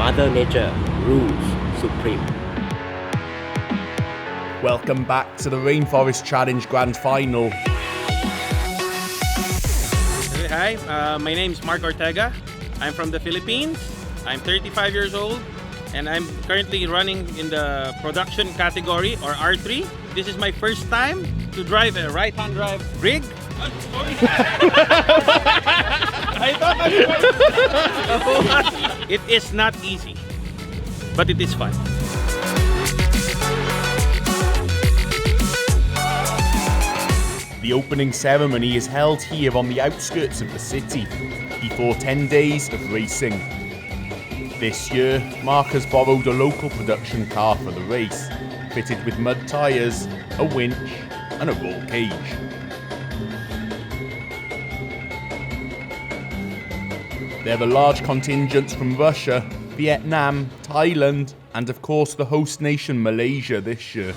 Mother Nature rules supreme. Welcome back to the Rainforest Challenge Grand Final. Hi, my name is Marc. I'm from the Philippines. I'm 35 years old and I'm currently running in the production category or R3. This is my first time to drive a right-hand drive rig. It is not easy, but it is fun. The opening ceremony is held here on the outskirts of the city, before 10 days of racing. This year, Marc has borrowed a local production car for the race, fitted with mud tyres, a winch and a roll cage. There are large contingents from Russia, Vietnam, Thailand and of course the host nation Malaysia this year.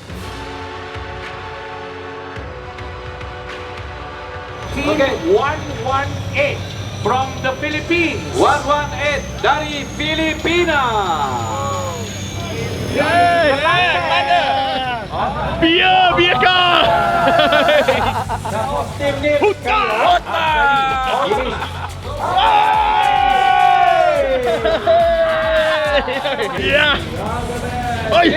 Okay, 118 from the Philippines. 118 dari Filipina. Biar kah! Huta! Yeah! Oi!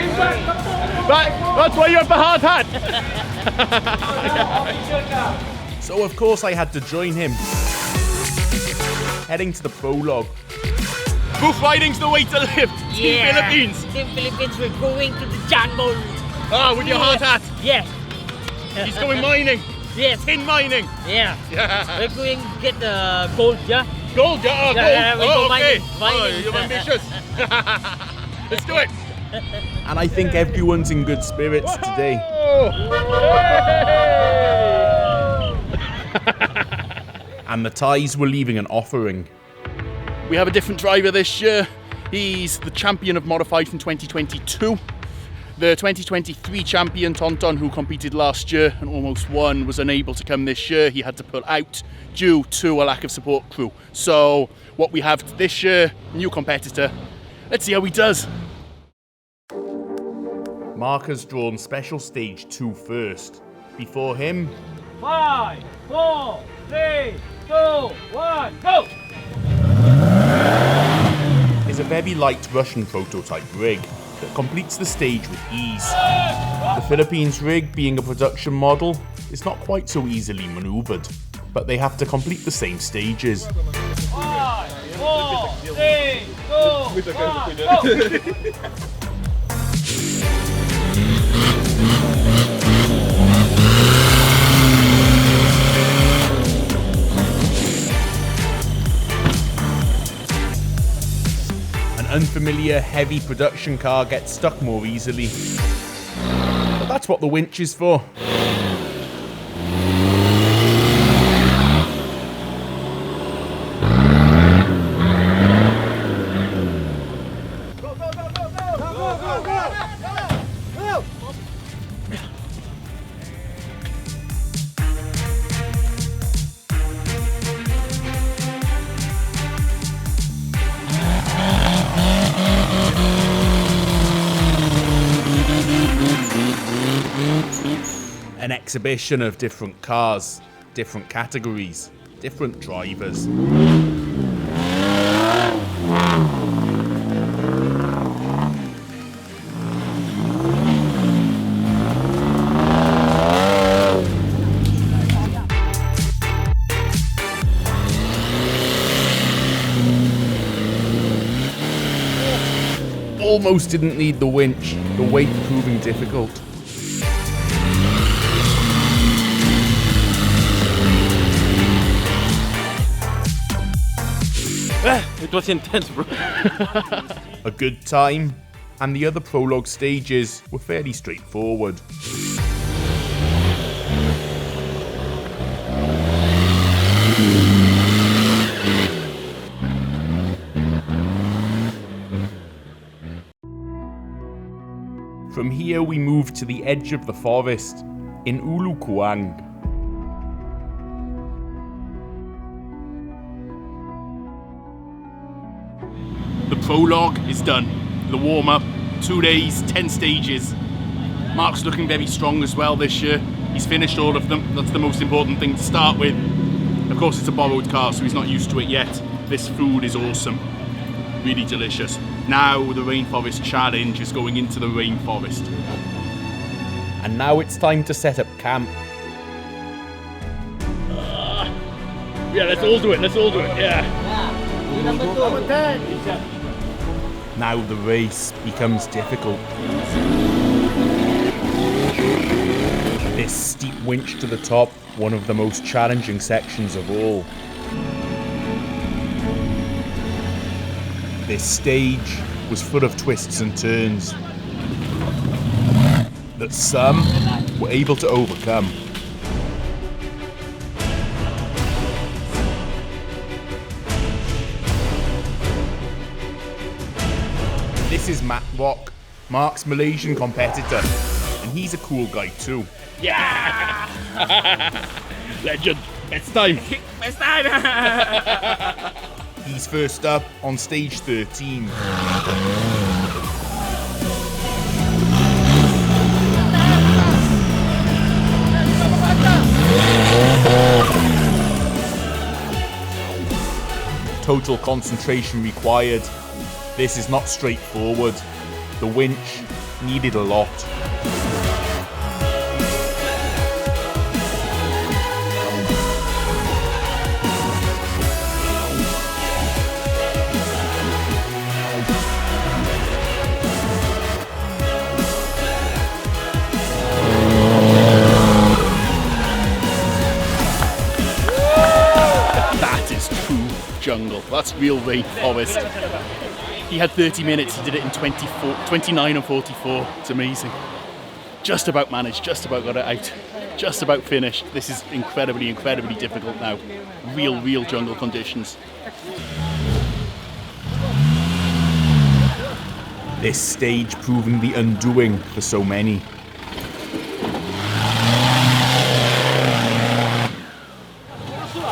That's why you have the hard hat! So of course I had to join him. Heading to the prologue. Buff riding's the way to live! Team Philippines! Team Philippines, we're going to the jungle! Ah, with your hard hat! Yes! He's going mining! Yes! Tin mining! Yeah! We're going to get gold, yeah? Gold? Yeah, Yeah, gold! we go Okay! mining. You're ambitious! Let's do it! And I think everyone's in good spirits today. And the Thais were leaving an offering. We have a different driver this year. He's the champion of modified from 2022. The 2023 champion, Tonton, who competed last year and almost won, was unable to come this year. He had to pull out due to a lack of support crew. So what we have this year, new competitor. Let's see how he does. Marc has drawn special stage 2 first. Before him, 5, 4, 3, 2, 1, go! is a very light Russian prototype rig that completes the stage with ease. The Philippines rig, being a production model, is not quite so easily manoeuvred, but they have to complete the same stages. 5, 4, 3, 2, 1, go! Unfamiliar heavy production car gets stuck more easily. But that's what the winch is for. An exhibition of different cars, different categories, different drivers. Almost didn't need the winch, the weight proving difficult. It was intense, bro. A good time, and the other prologue stages were fairly straightforward. From here we move to the edge of the forest in Ulu Kuang. The prologue is done. The warm-up, 2 days, 10 stages. Marc's looking very strong as well this year. He's finished all of them. That's the most important thing to start with. Of course, it's a borrowed car, so he's not used to it yet. This food is awesome. Really delicious. Now the Rainforest Challenge is going into the rainforest. And now it's time to set up camp. Yeah, let's all do it. Yeah. Now the race becomes difficult. This steep winch to the top, one of the most challenging sections of all. This stage was full of twists and turns that some were able to overcome. This is Marc, Marc's Malaysian competitor, and he's a cool guy too. Yeah! Legend. It's time. He's first up on stage 13. Total concentration required. This is not straightforward. The winch needed a lot. That is true jungle. That's real rainforest. He had 30 minutes, he did it in 29 and 44. It's amazing. Just about managed, just about got it out, just about finished. This is incredibly, incredibly difficult now. Real jungle conditions. This stage proving the undoing for so many.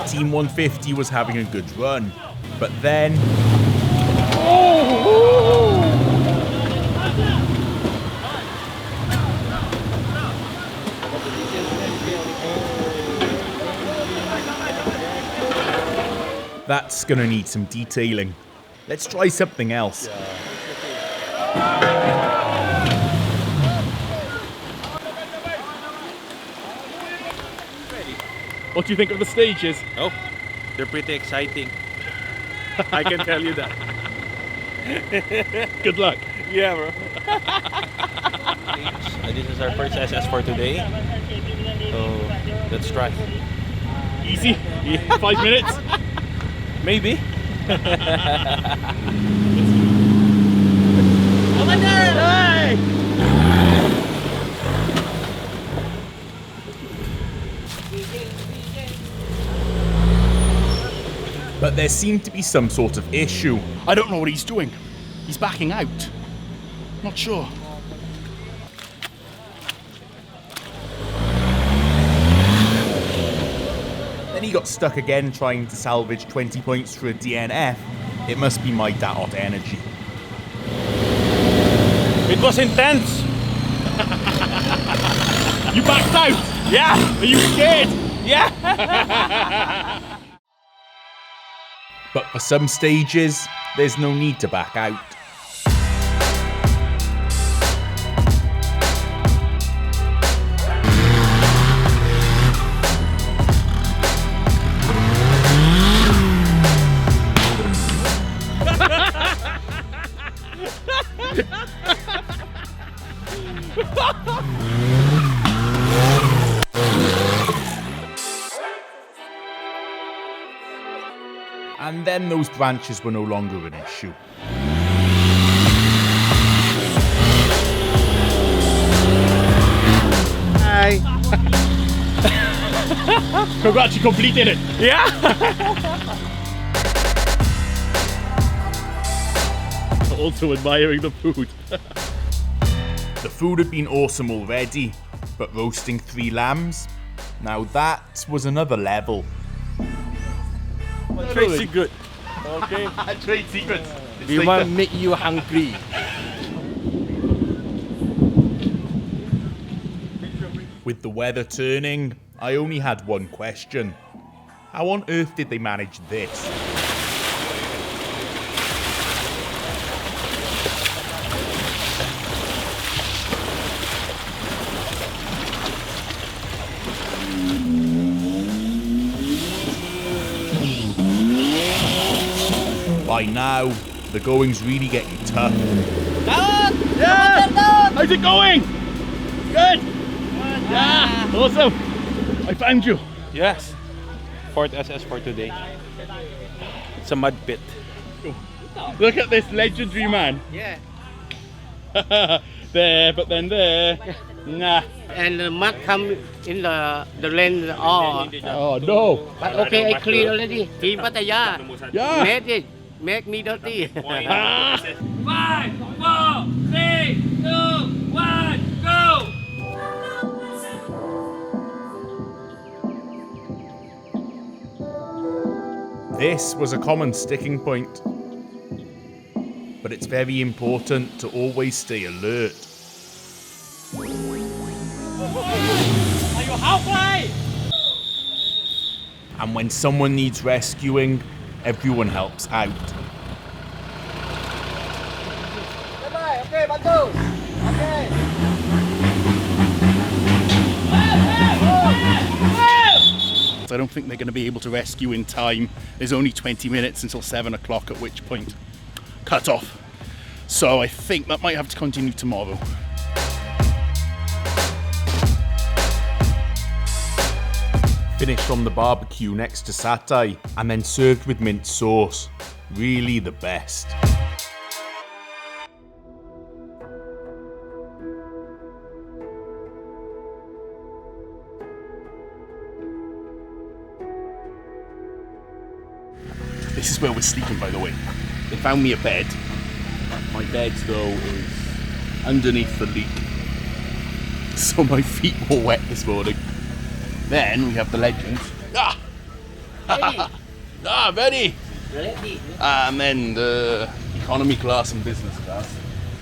Team 150 was having a good run, but then that's gonna need some detailing. Let's try something else. What do you think of the stages? Oh, they're pretty exciting. I can tell you that. Good luck. Yeah, bro. This is our first SS for today. So let's try. Easy. 5 minutes. Maybe. But there seemed to be some sort of issue. I don't know what he's doing. He's backing out. Not sure. Then he got stuck again trying to salvage 20 points for a DNF. It must be my Daot energy. It was intense. You backed out. Yeah. Are you scared? Yeah. But for some stages, there's no need to back out. And then those branches were no longer an issue. Hi. Congrats, you completed it. Yeah. Also admiring the food. The food had been awesome already, but roasting 3 lambs? Now that was another level. Trade secret. Okay. Trade secrets. We want to make you hungry. With the weather turning, I only had one question. How on earth did they manage this? By now, the going's really getting tough. Daot! Yeah! Kumander, Daot! How's it going? Good? Yeah! Awesome! I found you. Yes. Fourth SS for today. It's a mud pit. Look at this legendary man. Yeah. There, but then there. Nah. And the mud come in the lane. Oh, Oh no. but okay, I clean already. Team Pattaya. Yeah. Made it. Make me dirty. Ah. 5, 4, 3, 2, 1, go! This was a common sticking point. But it's very important to always stay alert. Are you halfway? And when someone needs rescuing, everyone helps out. Okay, bantu. Okay. I don't think they're going to be able to rescue in time. There's only 20 minutes until 7 o'clock, at which point cut off. So I think that might have to continue tomorrow. Finished from the barbecue next to satay and then served with mint sauce. Really the best. This is where we're sleeping, by the way. They found me a bed. My bed, though, is underneath the leak. So my feet were wet this morning. Then we have the legend. Ready. And then the economy class and business class.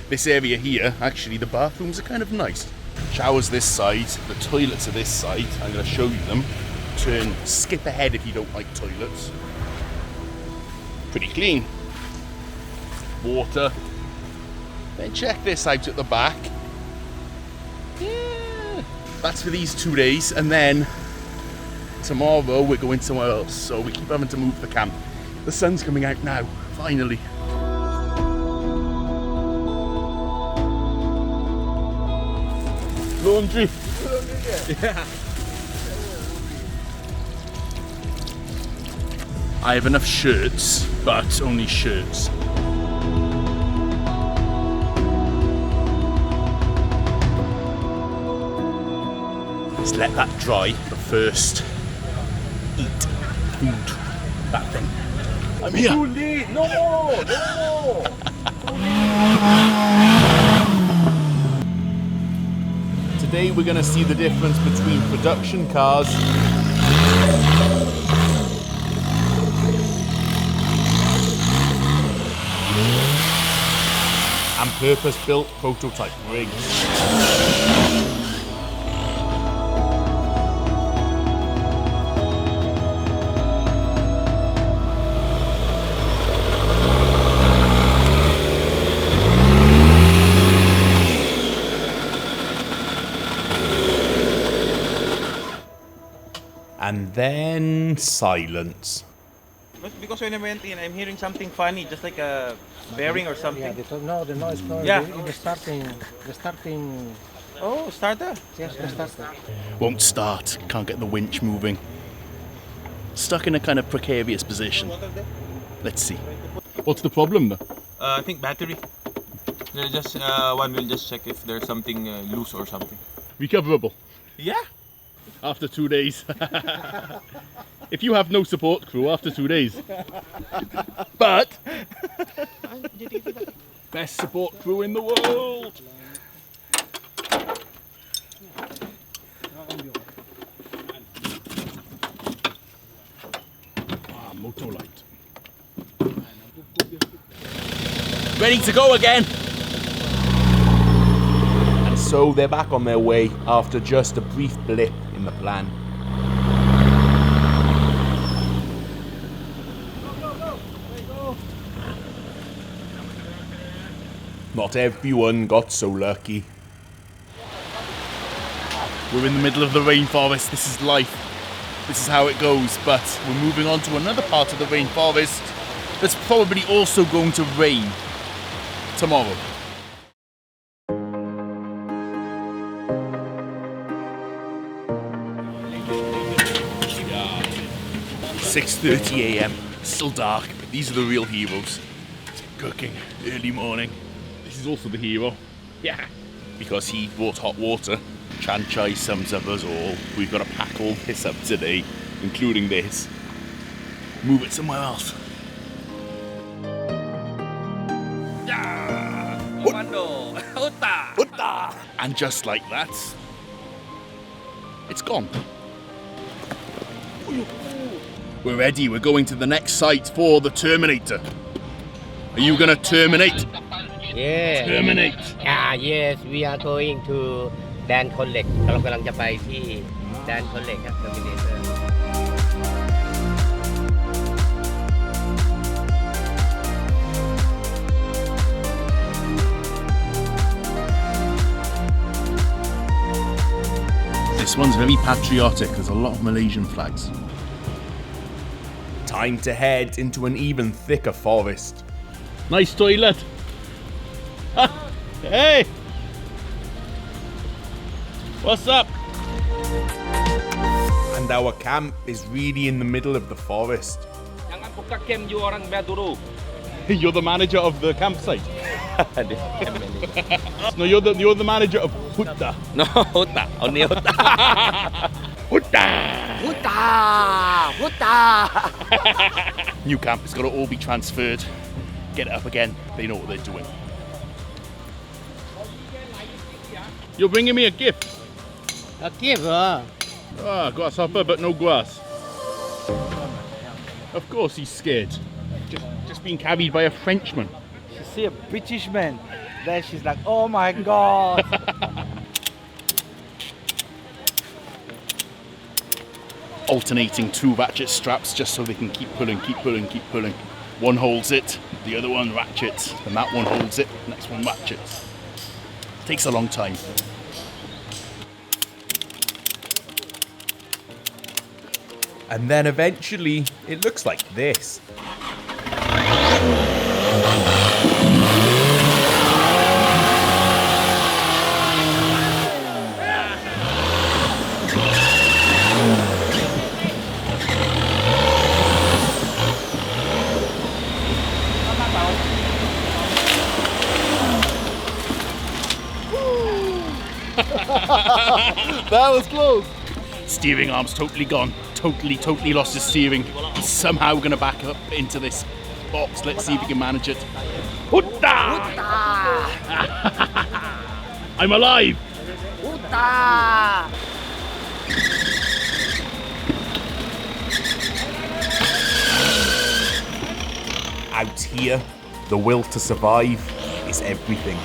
This area here, actually, the bathrooms are kind of nice. Showers this side, the toilets are this side. I'm going to show you them. Skip ahead if you don't like toilets. Pretty clean. Water. Then check this out at the back. Yeah. That's for these 2 days, and then tomorrow we're going somewhere else, so we keep having to move the camp. The sun's coming out now, finally. Laundry. Yeah. I have enough shirts, but only shirts. Let's let that dry, but first, eat food. That thing. I'm here. Too late. No more. Today we're going to see the difference between production cars and purpose-built prototype rigs. And then silence. But because when I went in, I'm hearing something funny, just like a bearing or something. Yeah, the noise coming Yeah. the starting, Oh, starter. yes, the starter. Won't start, can't get the winch moving. Stuck in a kind of precarious position. Let's see. What's the problem though? I think battery. One will just check if there's something loose or something. Recoverable. Yeah. After 2 days. If you have no support crew after 2 days. But best support crew in the world. Motor light. ready to go again. And so they're back on their way after just a brief blip in the plan. Not everyone got so lucky. We're in the middle of the rainforest. This is life. This is how it goes. But we're moving on to another part of the rainforest that's probably also going to rain tomorrow. 6:30 a.m. Still dark, but these are the real heroes. Cooking early morning. This is also the hero. Yeah. Because he brought hot water. Chai sums up us all. We've got to pack all this up today, including this. Move it somewhere else. Kumander. And just like that, it's gone. We're ready. We're going to the next site for the Terminator. Are you going to terminate? Yeah. Terminate. Yes, we are going to Dan Collect เรากำลังจะไปที่ Dan Collect ครับ Terminator This one's very patriotic. There's a lot of Malaysian flags. Time to head into an even thicker forest. Nice toilet. Hey! What's up? And our camp is really in the middle of the forest. Jangan buka camp you orang bayar dulu. You're the manager of the campsite. No, you're the manager of Hutta. No, Hutta. Only Hutta. Hutta! Hutta. New camp has got to all be transferred. Get it up again. They know what they're doing. You're bringing me a gift. A gift, Grasshopper, but no grass. Of course he's scared. Just being carried by a Frenchman. She see a British man. Then she's like, oh my god. Alternating two ratchet straps just so they can keep pulling. One holds it, the other one ratchets, and that one holds it, next one ratchets. Takes a long time. And then eventually, it looks like this. That was close. Steering arm's totally gone. Totally lost his steering. He's somehow going to back up into this box. Let's see if he can manage it. Hutta! I'm alive! Out here, the will to survive is everything.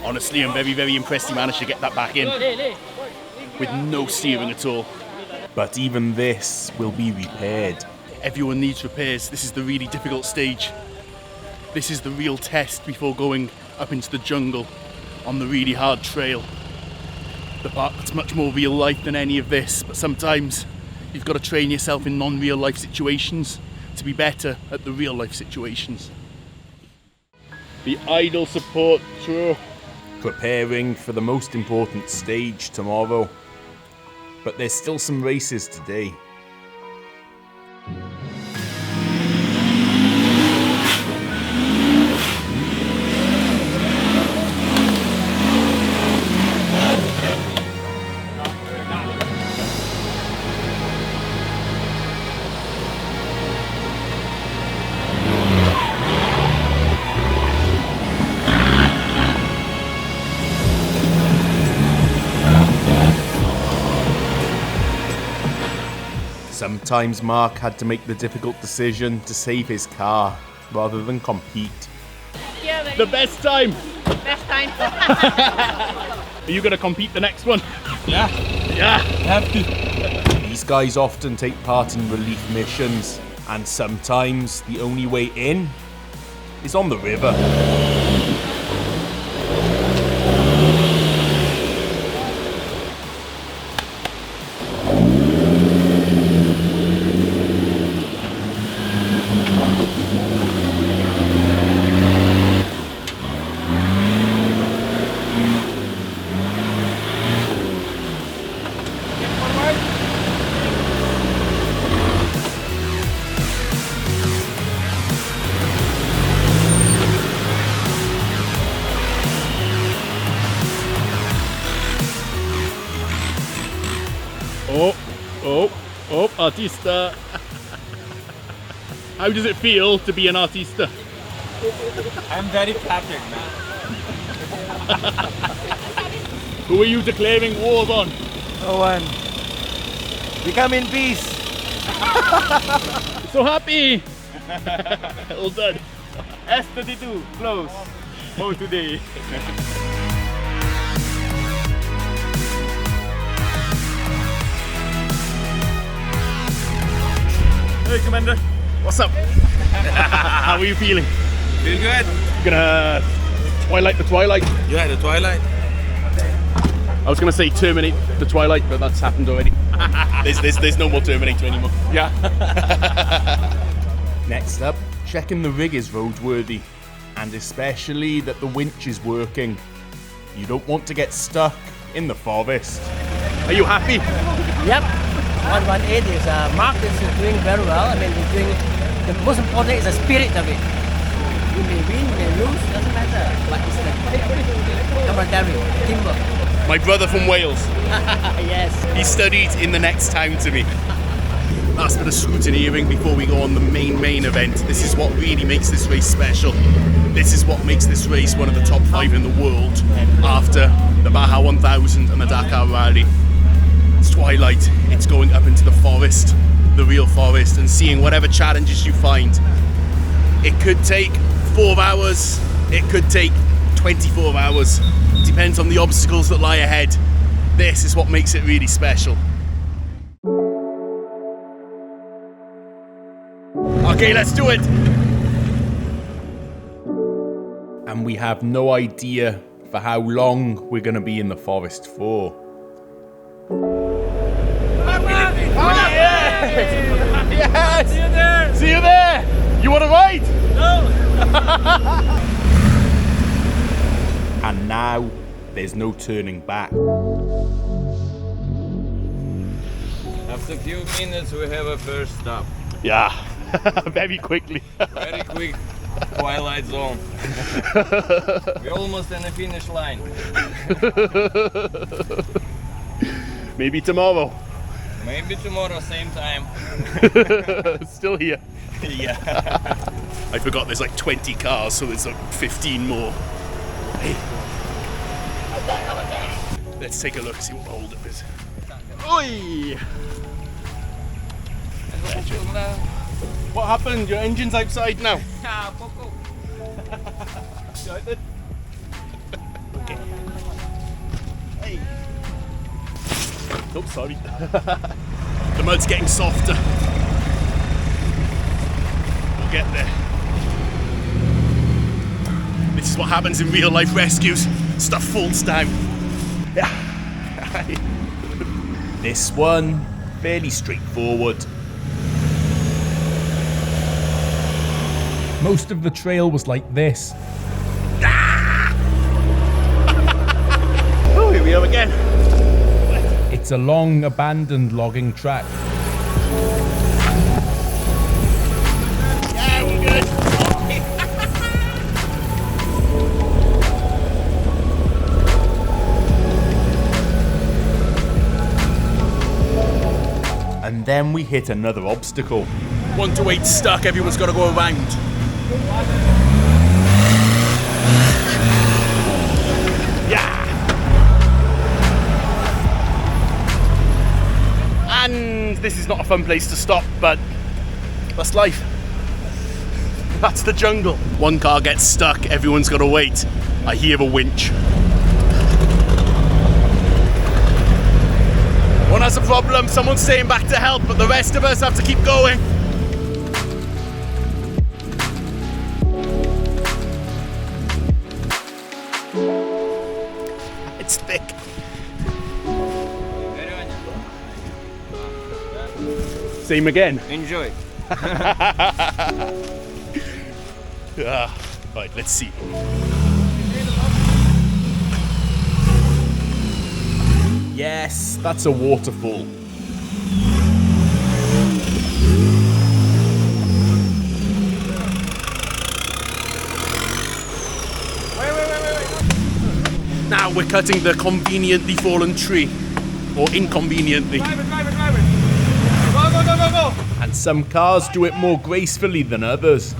Honestly, I'm very impressed he managed to get that back in with no steering at all. But even this will be repaired. Everyone needs repairs. This is the really difficult stage. This is the real test before going up into the jungle on the really hard trail. The part that's much more real life than any of this, but sometimes you've got to train yourself in non-real life situations to be better at the real life situations. The idle support throw. Preparing for the most important stage tomorrow. But there's still some races today. Sometimes Marc had to make the difficult decision to save his car rather than compete. The best time. Best time. Are you going to compete the next one? Yeah, Yeah. have to. These guys often take part in relief missions, and sometimes the only way in is on the river. Oh, artista. How does it feel to be an artista? I'm very flattered, man. Who are you declaring war on? No one. We come in peace. So happy! Well done. S32, close. Oh, today. Hey, Kumander. What's up? How are you feeling? Feel good? Gonna twilight the twilight? Yeah, the twilight. I was gonna say terminate the twilight, but that's happened already. there's no more Terminator anymore. Yeah. Next up, checking the rig is roadworthy, and especially that the winch is working. You don't want to get stuck in the forest. Are you happy? Yep. 118 is Marc is doing very well. I mean, he's doing. The most important is the spirit of it. You may win, you may lose, doesn't matter. But it's the camaraderie, teamwork. My brother from Wales. Yes. He studied in the next town to me. Last bit of scrutineering before we go on the main event. This is what really makes this race special. This is what makes this race one of the top 5 in the world after the Baja 1000 and the Dakar Rally. It's twilight, it's going up into the forest, the real forest, and seeing whatever challenges you find. It could take 4 hours, it could take 24 hours. Depends on the obstacles that lie ahead. This is what makes it really special. Okay, let's do it. And we have no idea for how long we're going to be in the forest for. Yes! See you there! See you there! You want to ride? No! And now, there's no turning back. After a few minutes, we have a first stop. Yeah, very quickly. Very quick twilight zone. We're almost in the finish line. Maybe tomorrow. Maybe tomorrow, same time. Still here. Yeah. I forgot there's like 20 cars, so there's like 15 more. Hey. Let's take a look, see what the hold up is. Oi! What happened? Your engine's outside now. Okay. Hey. Oh, sorry. The mud's getting softer. We'll get there. This is what happens in real life rescues. Stuff falls down. Yeah. This one, fairly straightforward. Most of the trail was like this. Oh, here we are again. It's a long abandoned logging track. Yeah, we're good. And then we hit another obstacle. 1 to 8 stuck, everyone's got to go around. Yeah! And This is not a fun place to stop, but that's life. That's the jungle. One car gets stuck, everyone's got to wait. I hear a winch. One has a problem, someone's staying back to help, but the rest of us have to keep going. It's thick. Same again. Enjoy. Right, let's see. Yes, that's a waterfall. Now we're cutting the conveniently fallen tree. Or inconveniently. Driver. Go. And some cars do it more gracefully than others.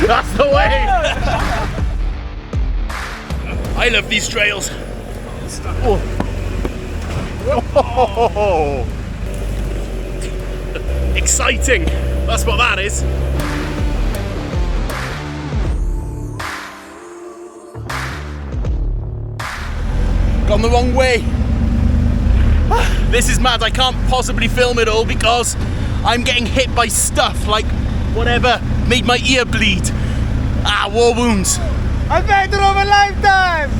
That's the way! I love these trails. Oh. Oh. Exciting! That's what that is. Gone the wrong way. This is mad. I can't possibly film it all because I'm getting hit by stuff like whatever made my ear bleed. Ah, war wounds. Adventure of a lifetime!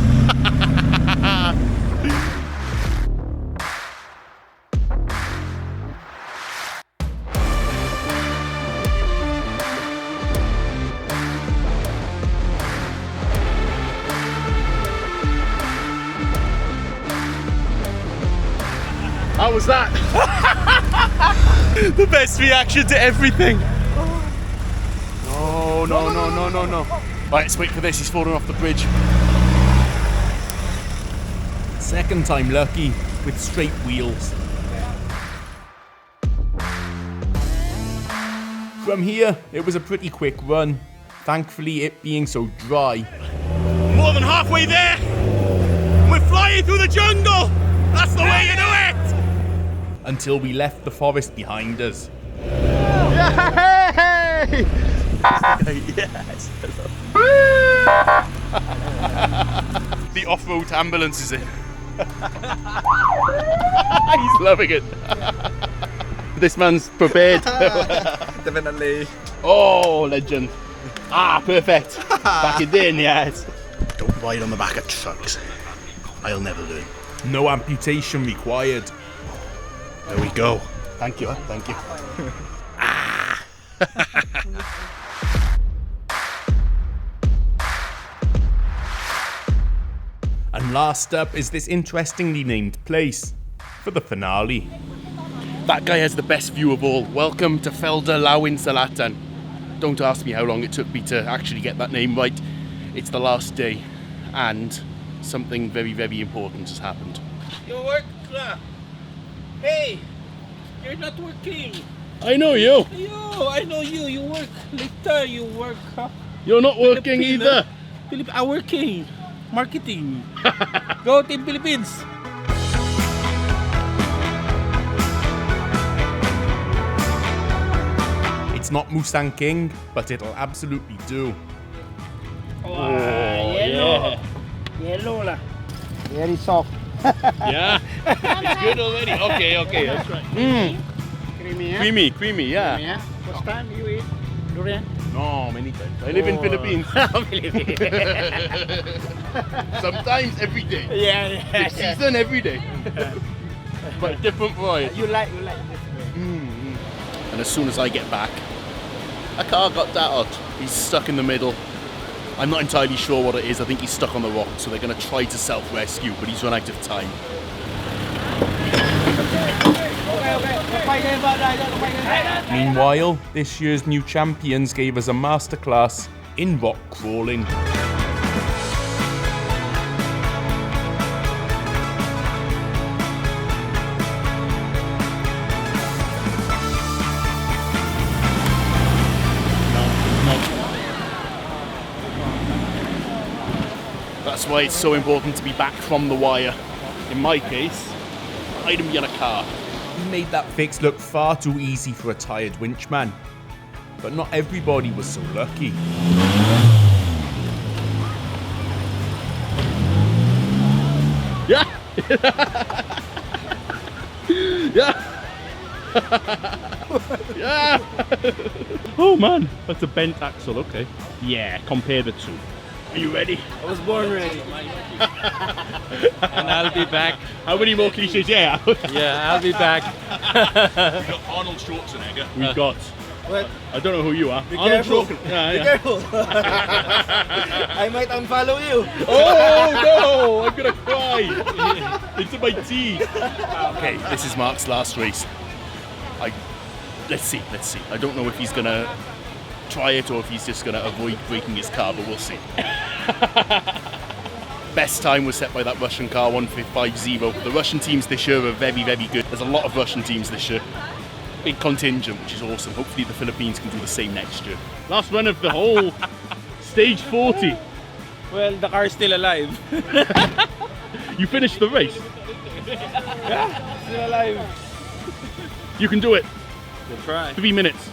How was that? The best reaction to everything. No. Right, let's wait for this. He's falling off the bridge. Second time lucky with straight wheels. From here, it was a pretty quick run. Thankfully, it being so dry. More than halfway there. We're flying through the jungle. That's the way you do it. Until we left the forest behind us. Yay! Yes. The off-road ambulance is in. He's loving it. This man's prepared. Definitely. Oh, legend. Ah, perfect. Back it in, yes. Don't ride on the back of trucks. I'll never learn. No amputation required. There we go. Thank you. Ah. And last up is this interestingly named place for the finale. That guy has the best view of all. Welcome to Felda Lawin Selatan. Don't ask me how long it took me to actually get that name right. It's the last day, and something very, very important has happened. Your work, hey, you're not working. I know you. I know you. You work later. You work. You're not working either. I'm working. Marketing. Go Team Philippines. It's not Mustang King, but it'll absolutely do. Yellow. Yellow lah. Very soft. Yeah, it's good already. Okay, that's right. Creamy, yeah? Creamy, yeah. Yeah. First time you eat durian? No, many times. I live in Philippines. Sometimes every day. Yeah. It's season every day. But different variety. You like this way. And as soon as I get back, a car got Daot. He's stuck in the middle. I'm not entirely sure what it is. I think he's stuck on the rock, so they're going to try to self-rescue, but he's run out of time. Meanwhile, this year's new champions gave us a masterclass in rock crawling. That's why it's so important to be back from the wire. In my case, I'd be in a car. He made that fix look far too easy for a tired winchman. But not everybody was so lucky. Yeah! Yeah! Yeah! Oh man, that's a bent axle, okay. Yeah, compare the two. Are you ready? I was born ready. And I'll be back. How many more cliches? Yeah. Yeah, I'll be back. We've got Arnold Schwarzenegger. We've got. What? I don't know who you are. Be Arnold careful. Schwarzenegger. Be careful. I might unfollow you. Oh no! I'm gonna cry. Into my teeth. Okay, this is Marc's last race. Let's see. I don't know if he's gonna try it or if he's just gonna avoid breaking his car, but we'll see. Best time was set by that Russian car, 1:5.50. The Russian teams this year are very, very good. There's a lot of Russian teams this year. Big contingent, which is awesome. Hopefully the Philippines can do the same next year. Last run of the whole stage 40. Well, the car's still alive. You finished the race. Yeah, still alive. You can do it. We'll try. 3 minutes.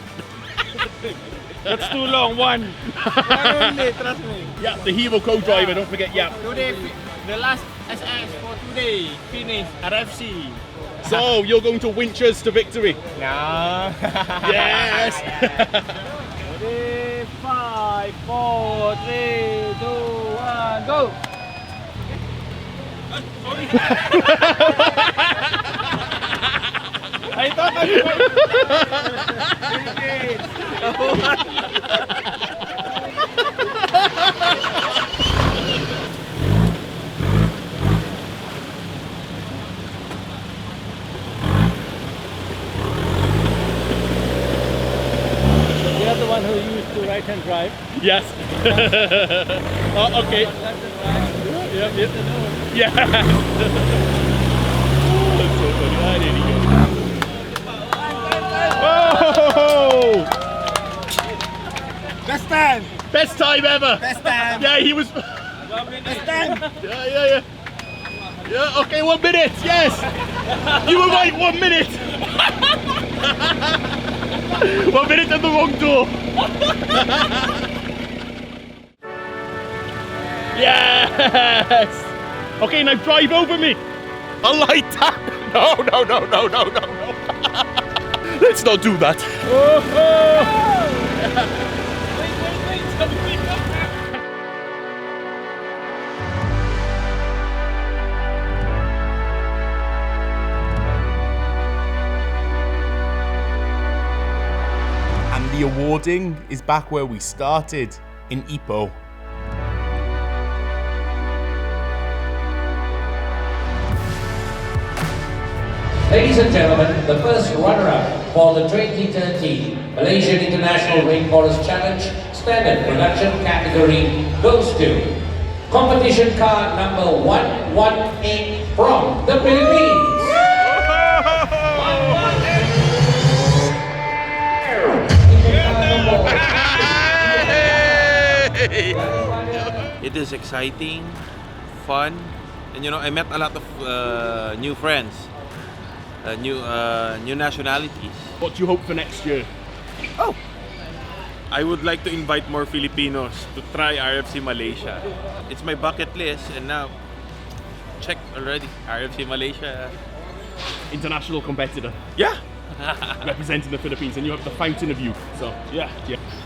That's too long. One only, trust me. Yeah, the hero co-driver, don't forget Yap. Today, the last SS for today, finish RFC. So, you're going to winch us to victory. No. Yes! Ready, 5, 4, 3, 2, 1, go! I thought I You're the one who used to right-hand drive. Yes. Oh, okay. Yep. Yeah. Oh, that's so funny. I didn't go. Oh! Best time! Best time ever! Best time! Yeah, he was. Best time! Yeah. Yeah, okay, 1 minute, yes! You were right, 1 minute! 1 minute at the wrong door! Yes! Okay, now drive over me! I like that! No! Let's not do that! And the awarding is back where we started, in Ipoh. Ladies and gentlemen, the first runner-up for the 2013 Malaysian International Rainforest Challenge Standard Production category goes to competition car number 118 from the Philippines. It is exciting, fun, and you know, I met a lot of new friends, new nationalities. What do you hope for next year? I would like to invite more Filipinos to try RFC Malaysia. It's my bucket list, and now check already RFC Malaysia. International competitor. Yeah. Representing the Philippines, and you have the Fountain of Youth. So yeah.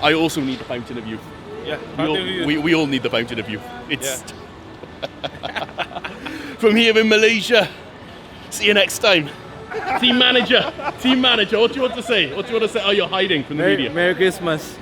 I also need the Fountain of Youth. Yeah. We all need the Fountain of Youth. It's from here in Malaysia. See you next time. Team manager, what do you want to say? What do you want to say? Oh, you're hiding from the media. Merry Christmas.